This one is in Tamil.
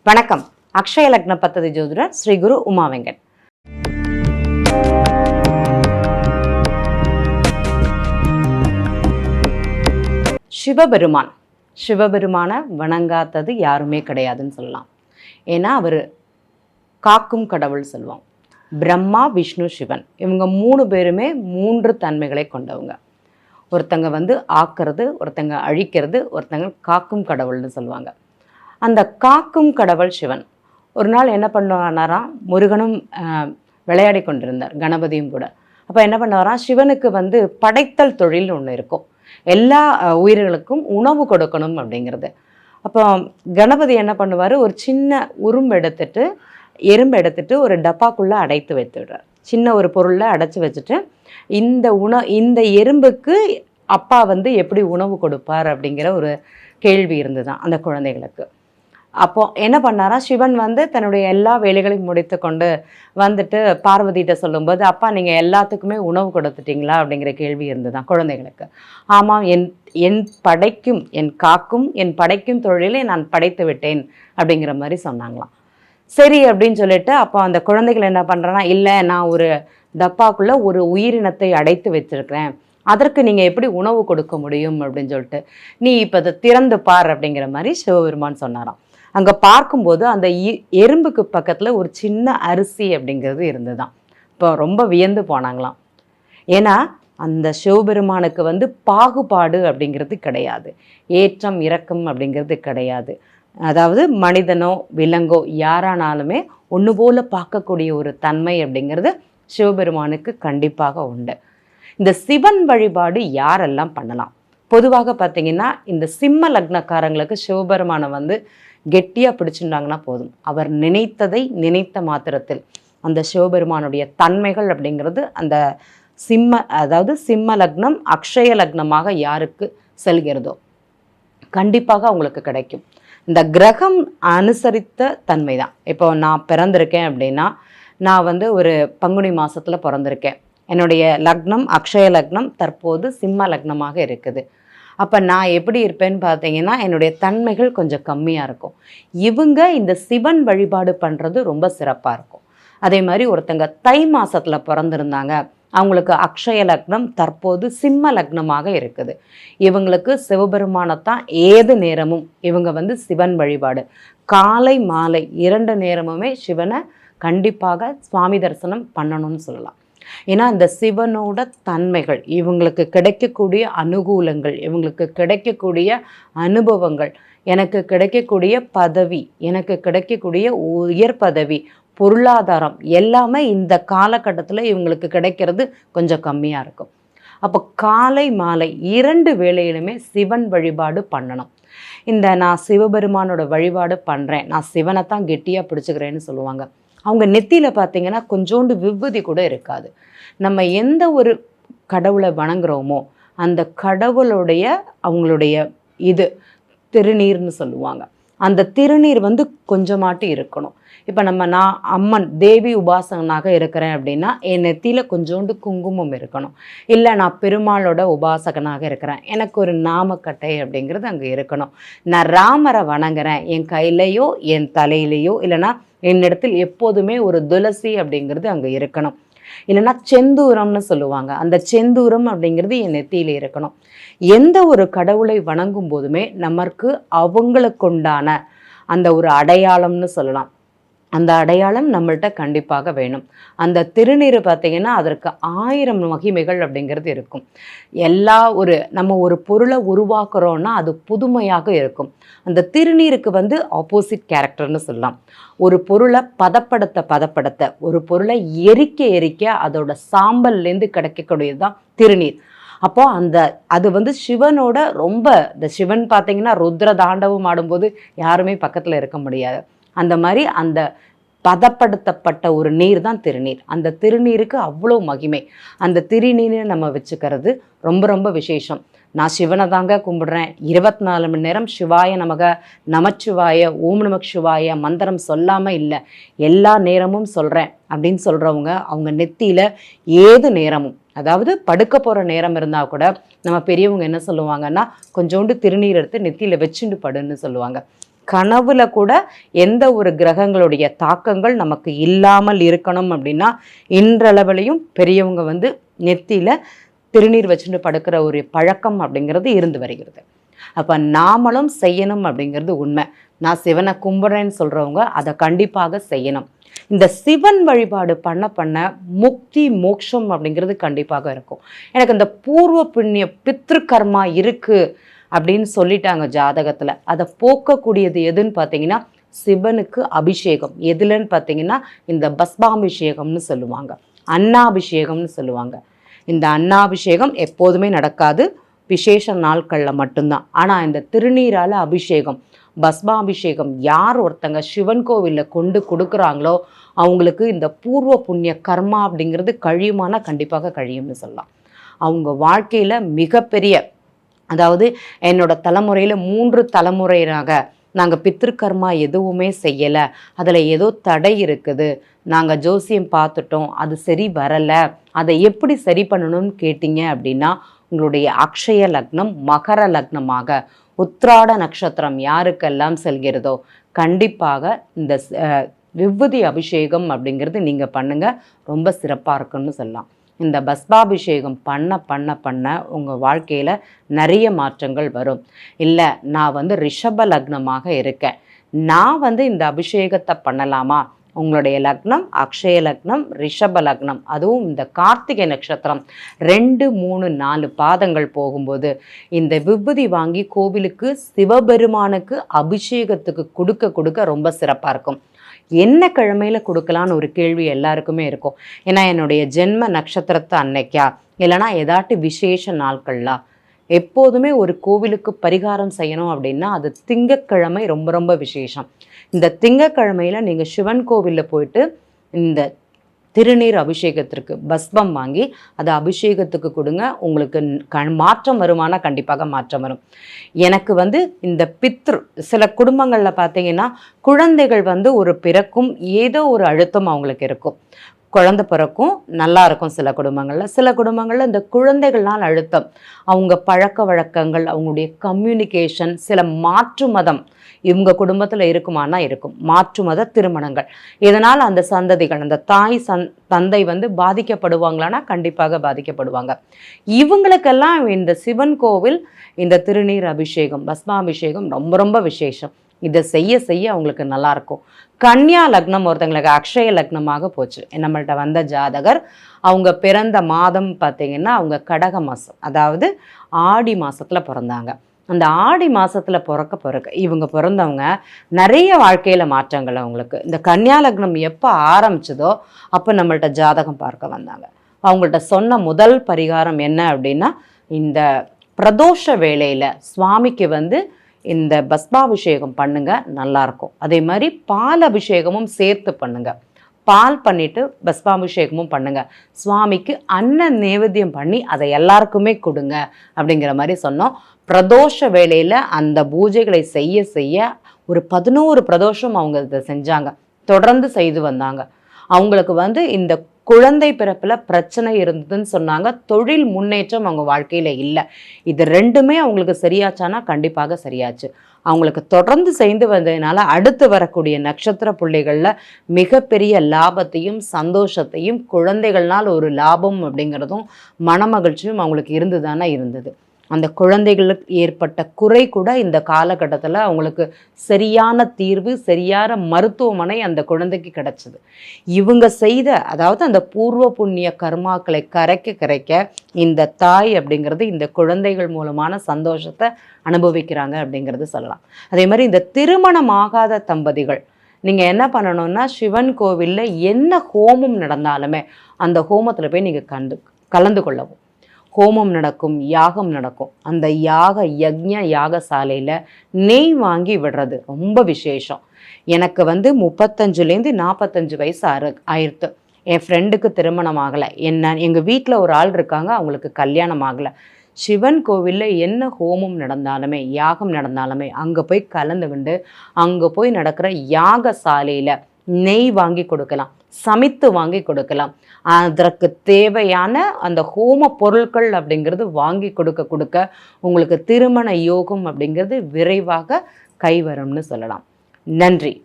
வணக்கம். அக்ஷய லக்ன பத்ததி ஜோதிடர் ஸ்ரீ குரு உமா வெங்கட். சிவபெருமான வணங்காதது யாருமே கிடையாதுன்னு சொல்லலாம். ஏன்னா அவர் காக்கும் கடவுள் சொல்லுவோம். பிரம்மா, விஷ்ணு, சிவன் இவங்க 3 பேருமே 3 தன்மைகளை கொண்டவங்க. ஒருத்தங்க ஆக்கிறது, ஒருத்தங்க அழிக்கிறது, ஒருத்தங்க காக்கும் கடவுள்னு சொல்லுவாங்க. அந்த காக்கும் கடவுள் சிவன் ஒரு நாள் என்ன பண்ணுவாராம், முருகனும் விளையாடி கொண்டிருந்தார், கணபதியும் கூட. அப்போ என்ன பண்ணுவாராம், சிவனுக்கு படைத்தல் தொழில் ஒன்று இருக்கும், எல்லா உயிர்களுக்கும் உணவு கொடுக்கணும் அப்படிங்கிறது. அப்போ கணபதி என்ன பண்ணுவார், ஒரு சின்ன எறும்பு எடுத்துட்டு ஒரு டப்பாக்குள்ளே அடைத்து வைத்துடுறார். சின்ன ஒரு பொருளில் அடைச்சி வச்சுட்டு இந்த எறும்புக்கு அப்பா எப்படி உணவு கொடுப்பார் அப்படிங்கிற ஒரு கேள்வி இருந்துதான் அந்த குழந்தைகளுக்கு. அப்போ என்ன பண்ணாரா, சிவன் தன்னுடைய எல்லா வேலைகளையும் முடித்து கொண்டு பார்வதிகிட்ட சொல்லும்போது, அப்பா நீங்கள் எல்லாத்துக்குமே உணவு கொடுத்துட்டீங்களா அப்படிங்கிற கேள்வி இருந்துதான் குழந்தைகளுக்கு. ஆமாம், என் படைக்கும் என் காக்கும் என் படைக்கும் தொழிலை நான் படைத்து விட்டேன் அப்படிங்கிற மாதிரி சொன்னாங்களாம். சரி அப்படின்னு சொல்லிட்டு அப்போ அந்த குழந்தைகள் என்ன பண்ணுறேன்னா, இல்லை நான் ஒரு டப்பாக்குள்ளே ஒரு உயிரினத்தை அடைத்து வச்சிருக்கிறேன், அதற்கு நீங்கள் எப்படி உணவு கொடுக்க முடியும் அப்படின்னு சொல்லிட்டு, நீ இப்போ அதை திறந்து பார் அப்படிங்கிற மாதிரி சிவபெருமான் சொன்னாராம். அங்கே பார்க்கும்போது அந்த எறும்புக்கு பக்கத்தில் ஒரு சின்ன அரிசி அப்படிங்கிறது இருந்துதான். இப்போ ரொம்ப வியந்து போனாங்களாம். ஏன்னா அந்த சிவபெருமானுக்கு பாகுபாடு அப்படிங்கிறது கிடையாது, ஏற்றம் இறக்கம் அப்படிங்கிறது கிடையாது. அதாவது மனிதனோ விலங்கோ யாரானாலுமே ஒன்று போல பார்க்கக்கூடிய ஒரு தன்மை அப்படிங்கிறது சிவபெருமானுக்கு கண்டிப்பாக உண்டு. இந்த சிவன் வழிபாடு யாரெல்லாம் பண்ணலாம்? பொதுவாக பார்த்தீங்கன்னா இந்த சிம்ம லக்னக்காரங்களுக்கு சிவபெருமானை கெட்டியாக பிடிச்சிருந்தாங்கன்னா போதும், அவர் நினைத்ததை நினைத்த மாத்திரத்தில் அந்த சிவபெருமானுடைய தன்மைகள் அப்படிங்கிறது அந்த சிம்ம லக்னம் அக்ஷய லக்னமாக யாருக்கு செல்கிறதோ கண்டிப்பாக அவங்களுக்கு கிடைக்கும். இந்த கிரகம் அனுசரித்த தன்மை தான். இப்போ நான் பிறந்திருக்கேன் அப்படின்னா, நான் ஒரு பங்குனி மாதத்தில் பிறந்திருக்கேன், என்னுடைய லக்னம் அக்ஷய லக்னம் தற்போது சிம்ம லக்னமாக இருக்குது. அப்போ நான் எப்படி இருப்பேன்னு பார்த்தீங்கன்னா, என்னுடைய தன்மைகள் கொஞ்சம் கம்மியாக இருக்கும். இவங்க இந்த சிவன் வழிபாடு பண்ணுறது ரொம்ப சிறப்பாக இருக்கும். அதே மாதிரி ஒருத்தங்க தை மாதத்தில் பிறந்திருந்தாங்க, அவங்களுக்கு அக்ஷய லக்னம் தற்போது சிம்ம லக்னமாக இருக்குது. இவங்களுக்கு சிவபெருமானத்தான் ஏது நேரமும் இவங்க சிவன் வழிபாடு காலை மாலை 2 நேரமுமே சிவனை கண்டிப்பாக சுவாமி தரிசனம் பண்ணணும்னு சொல்லலாம். ஏன்னா இந்த சிவனோட தன்மைகள், இவங்களுக்கு கிடைக்கக்கூடிய அனுகூலங்கள், இவங்களுக்கு கிடைக்கக்கூடிய அனுபவங்கள், எனக்கு கிடைக்கக்கூடிய பதவி, எனக்கு கிடைக்கக்கூடிய உயர் பதவி, பொருளாதாரம் எல்லாமே இந்த காலகட்டத்தில் இவங்களுக்கு கிடைக்கிறது கொஞ்சம் கம்மியாக இருக்கும். அப்போ காலை மாலை 2 வேளையிலுமே சிவன் வழிபாடு பண்ணணும். நான் சிவபெருமானோட வழிபாடு பண்ணுறேன், நான் சிவனை தான் கெட்டியாக பிடிச்சிக்கிறேன்னு சொல்லுவாங்க. அவங்க நெத்தியில் பார்த்தீங்கன்னா கொஞ்சோண்டு விபூதி கூட இருக்காது. நம்ம எந்த ஒரு கடவுளை வணங்குறோமோ அந்த கடவுளுடைய அவங்களுடைய திருநீர்னு சொல்லுவாங்க, அந்த திருநீர் கொஞ்சமாட்டி இருக்கணும். இப்போ நான் அம்மன் தேவி உபாசகனாக இருக்கிறேன் அப்படின்னா என் நெத்தியில் கொஞ்சோண்டு குங்குமம் இருக்கணும். இல்லை நான் பெருமாளோட உபாசகனாக இருக்கிறேன், எனக்கு ஒரு நாமக்கட்டை அப்படிங்கிறது அங்கே இருக்கணும். நான் ராமரை வணங்குறேன், என் கையிலையோ என் தலையிலையோ இல்லைன்னா என்னிடத்தில் எப்போதுமே ஒரு துளசி அப்படிங்கிறது அங்கே இருக்கணும். இல்லைன்னா செந்தூரம்னு சொல்லுவாங்க, அந்த செந்தூரம் அப்படிங்கிறது என் நெத்தியில் இருக்கணும். எந்த ஒரு கடவுளை வணங்கும் போதுமே நமக்கு அவங்களுக்குண்டான அந்த ஒரு அடையாளம்னு சொல்லலாம், அந்த அடையாளம் நம்மள்கிட்ட கண்டிப்பாக வேணும். அந்த திருநீர் பார்த்தீங்கன்னா அதற்கு 1000 மகிமைகள் அப்படிங்கிறது இருக்கும். நம்ம ஒரு பொருளை உருவாக்குறோன்னா அது புதுமையாக இருக்கும். அந்த திருநீருக்கு ஆப்போசிட் கேரக்டர்னு சொல்லலாம். ஒரு பொருளை பதப்படுத்த ஒரு பொருளை எரிக்க அதோட சாம்பல்லேருந்து கிடைக்கக்கூடியது தான் திருநீர். அப்போ அது சிவனோட ரொம்ப, இந்த சிவன் பார்த்தீங்கன்னா ருத்ர தாண்டவம் ஆடும்போது யாருமே பக்கத்தில் இருக்க முடியாது. அந்த மாதிரி அந்த பதப்படுத்தப்பட்ட ஒரு நீர் தான் திருநீர். அந்த திருநீருக்கு அவ்வளோ மகிமை. அந்த திருநீரை நம்ம வச்சுக்கிறது ரொம்ப ரொம்ப விசேஷம். நான் சிவனை தாங்க கும்பிடுறேன், 24 மணி நேரம் சிவாய நமக, நமச்சிவாய, ஓம் நமக் சிவாய மந்திரம் சொல்லாமல் இல்லை, எல்லா நேரமும் சொல்கிறேன் அப்படின்னு சொல்கிறவங்க அவங்க நெத்தியில் ஏது நேரமும், அதாவது படுக்க போகிற நேரம் இருந்தால் கூட நம்ம பெரியவங்க என்ன சொல்லுவாங்கன்னா, கொஞ்சோண்டு திருநீர் எடுத்து நெத்தியில் வச்சுட்டு படுன்னு சொல்லுவாங்க. கனவுல கூட எந்த ஒரு கிரகங்களுடைய தாக்கங்கள் நமக்கு இல்லாமல் இருக்கணும் அப்படின்னா இன்றளவிலையும் பெரியவங்க வந்து நெத்தியில திருநீர் வச்சுட்டு படுக்கிற ஒரு பழக்கம் அப்படிங்கிறது இருந்து வருகிறது. அப்போ நாமளும் செய்யணும் அப்படிங்கிறது உண்மை. நான் சிவனை கும்பிட்றேன்னு சொல்கிறவங்க அதை கண்டிப்பாக செய்யணும். இந்த சிவன் வழிபாடு பண்ண பண்ண முக்தி மோட்சம் அப்படிங்கிறது கண்டிப்பாக இருக்கும். எனக்கு இந்த பூர்வ புண்ணிய பித்ருக்கர்மா இருக்குது அப்படின்னு சொல்லிட்டாங்க ஜாதகத்தில். அதை போக்கக்கூடியது எதுன்னு பார்த்தீங்கன்னா சிவனுக்கு அபிஷேகம். எதுலன்னு பார்த்தீங்கன்னா இந்த பஸ்மாபிஷேகம்னு சொல்லுவாங்க, அன்னாபிஷேகம்னு சொல்லுவாங்க. இந்த அன்னாபிஷேகம் எப்போதுமே நடக்காது, விசேஷ நாட்களில் மட்டும்தான். ஆனால் இந்த திருநீரால் அபிஷேகம், பஸ்மாபிஷேகம் யார் ஒருத்தங்க சிவன் கோவிலில் கொண்டு கொடுக்குறாங்களோ அவங்களுக்கு இந்த பூர்வ புண்ணிய கர்மா அப்படிங்கிறது கழியுமானா கண்டிப்பாக கழியும்னு சொல்லலாம். அவங்க வாழ்க்கையில் மிகப்பெரிய, அதாவது என்னோட தலைமுறையில் 3 தலைமுறையாக நாங்கள் பித்திருக்கர்மா எதுவுமே செய்யலை, அதில் ஏதோ தடை இருக்குது, நாங்கள் ஜோசியம் பார்த்துட்டோம், அது சரி வரலை, அதை எப்படி சரி பண்ணணும்னு கேட்டிங்க அப்படின்னா உங்களுடைய அக்ஷய லக்னம் மகர லக்னமாக உத்திராட நட்சத்திரம் யாருக்கெல்லாம் செல்கிறதோ கண்டிப்பாக இந்த விபூதி அபிஷேகம் அப்படிங்கிறது நீங்கள் பண்ணுங்கள், ரொம்ப சிறப்பாக இருக்குன்னு சொல்லலாம். இந்த பஸ்மாபிஷேகம் பண்ண பண்ண பண்ண உங்கள் வாழ்க்கையில் நிறைய மாற்றங்கள் வரும். இல்லை நான் வந்து ரிஷப லக்னமாக இருக்கேன், நான் வந்து இந்த அபிஷேகத்தை பண்ணலாமா? உங்களுடைய லக்னம் அக்ஷய லக்னம் ரிஷப லக்னம், அதுவும் இந்த கார்த்திகை நட்சத்திரம் 2, 3, 4 பாதங்கள் போகும்போது இந்த விபூதி வாங்கி கோவிலுக்கு சிவபெருமானுக்கு அபிஷேகத்துக்கு கொடுக்க ரொம்ப சிறப்பாக இருக்கும். என்ன கிழமையில் கொடுக்கலான்னு ஒரு கேள்வி எல்லாருக்குமே இருக்கும். ஏன்னா என்னுடைய ஜென்ம நட்சத்திரத்தை அன்னைக்கா, இல்லைனா ஏதாட்டு விசேஷ நாட்கள்லாம். எப்போதுமே ஒரு கோவிலுக்கு பரிகாரம் செய்யணும் அப்படின்னா அது திங்கக்கிழமை ரொம்ப ரொம்ப விசேஷம். இந்த திங்கக்கிழமையில் நீங்கள் சிவன் கோவிலில் போயிட்டு இந்த திருநீர் அபிஷேகத்திற்கு பஸ்பம் வாங்கி அதை அபிஷேகத்துக்கு கொடுங்க. உங்களுக்கு மாற்றம் வருமானா கண்டிப்பாக மாற்றம் வரும். எனக்கு வந்து இந்த பித்ரு சில குடும்பங்களில் பார்த்தீங்கன்னா குழந்தைகள் வந்து ஒரு பிறக்கும் ஏதோ ஒரு அழுத்தம் அவங்களுக்கு இருக்கும். குழந்தை பிறக்கும் நல்லா இருக்கும் சில குடும்பங்களில் இந்த குழந்தைகள்னால் அழுத்தம், அவங்க பழக்க வழக்கங்கள், அவங்களுடைய கம்யூனிகேஷன், சில மாற்று மதம் இவங்க குடும்பத்தில் இருக்குமானா இருக்கும், மாற்று மத திருமணங்கள். இதனால் அந்த சந்ததிகள், அந்த தாய் தந்தை வந்து பாதிக்கப்படுவாங்களான்னா கண்டிப்பாக பாதிக்கப்படுவாங்க. இவங்களுக்கெல்லாம் இந்த சிவன் கோவில் இந்த திருநீர் அபிஷேகம் பஸ்மாபிஷேகம் ரொம்ப ரொம்ப விசேஷம். இதை செய்ய செய்ய அவங்களுக்கு நல்லாயிருக்கும். கன்னியா லக்னம் ஒருத்தங்களுக்கு அக்ஷய லக்னமாக போச்சு. நம்மள்கிட்ட வந்த ஜாதகர் அவங்க பிறந்த மாதம் பார்த்திங்கன்னா அவங்க கடக மாதம், அதாவது ஆடி மாதத்தில் பிறந்தாங்க. அந்த ஆடி மாதத்தில் பிறக்க இவங்க பிறந்தவங்க நிறைய வாழ்க்கையில் மாற்றங்கள் அவங்களுக்கு. இந்த கன்னியா லக்னம் எப்போ ஆரம்பிச்சதோ அப்போ நம்மள்கிட்ட ஜாதகம் பார்க்க வந்தாங்க. அவங்கள்ட்ட சொன்ன முதல் பரிகாரம் என்ன அப்படின்னா இந்த பிரதோஷ வேளையில் சுவாமிக்கு வந்து இந்த பஸ்மாபிஷேகம் பண்ணுங்க, நல்லாயிருக்கும். அதே மாதிரி பால் அபிஷேகமும் சேர்த்து பண்ணுங்க. பால் பண்ணிட்டு பஸ்மாபிஷேகமும் பண்ணுங்க. சுவாமிக்கு அன்ன நைவேத்தியம் பண்ணி அதை எல்லாருக்குமே கொடுங்க அப்படிங்கிற மாதிரி சொன்னோம். பிரதோஷ வேளையில் அந்த பூஜைகளை செய்ய செய்ய ஒரு 11 பிரதோஷம் அவங்க இதை செஞ்சாங்க, தொடர்ந்து செய்து வந்தாங்க. அவங்களுக்கு வந்து இந்த குழந்தை பிறப்பில் பிரச்சனை இருந்ததுன்னு சொன்னாங்க. தொழில் முன்னேற்றம் அவங்க வாழ்க்கையில் இல்லை. இது ரெண்டுமே அவங்களுக்கு சரியாச்சானா கண்டிப்பாக சரியாச்சு. அவங்களுக்கு தொடர்ந்து செய்து வந்ததுனால அடுத்து வரக்கூடிய நட்சத்திர புள்ளிகளில் மிகப்பெரிய லாபத்தையும் சந்தோஷத்தையும், குழந்தைகள்னால் ஒரு லாபம் அப்படிங்கிறதும் மனமகிழ்ச்சியும் அவங்களுக்கு இருந்தது. அந்த குழந்தைகளுக்கு ஏற்பட்ட குறை கூட இந்த காலகட்டத்தில் அவங்களுக்கு சரியான தீர்வு, சரியான மருத்துவமனை அந்த குழந்தைக்கு கிடைச்சது. இவங்க செய்த, அதாவது அந்த பூர்வ புண்ணிய கர்மாக்களை கரைக்க இந்த தாய் அப்படிங்கிறது இந்த குழந்தைகள் மூலமான சந்தோஷத்தை அனுபவிக்கிறாங்க அப்படிங்கிறது சொல்லலாம். அதே மாதிரி இந்த திருமணமாகாத தம்பதிகள் நீங்கள் என்ன பண்ணணும்னா சிவன் கோவிலில் என்ன ஹோமம் நடந்தாலுமே அந்த ஹோமத்தில் போய் நீங்கள் கலந்து கொள்ளவும். ஹோமம் நடக்கும், யாகம் நடக்கும். அந்த யாகசாலையில் நெய் வாங்கி விடுறது ரொம்ப விசேஷம். எனக்கு வந்து 35லேருந்து 45 வயசு ஆயிடுத்து. என் ஃப்ரெண்டுக்கு திருமணம் ஆகலை. எங்கள் வீட்டில் ஒரு ஆள் இருக்காங்க, அவங்களுக்கு கல்யாணம் ஆகலை. சிவன் கோவிலில் என்ன ஹோமம் நடந்தாலுமே யாகம் நடந்தாலுமே அங்கே போய் கலந்துக்கிண்டு அங்கே போய் நடக்கிற யாகசாலையில் நெய் வாங்கி கொடுக்கலாம், சமைத்து வாங்கி கொடுக்கலாம். அதற்கு தேவையான அந்த ஹோம பொருட்கள் அப்படிங்கிறது வாங்கி கொடுக்க உங்களுக்கு திருமண யோகம் அப்படிங்கிறது விரைவாக கைவரும்னு சொல்லலாம். நன்றி.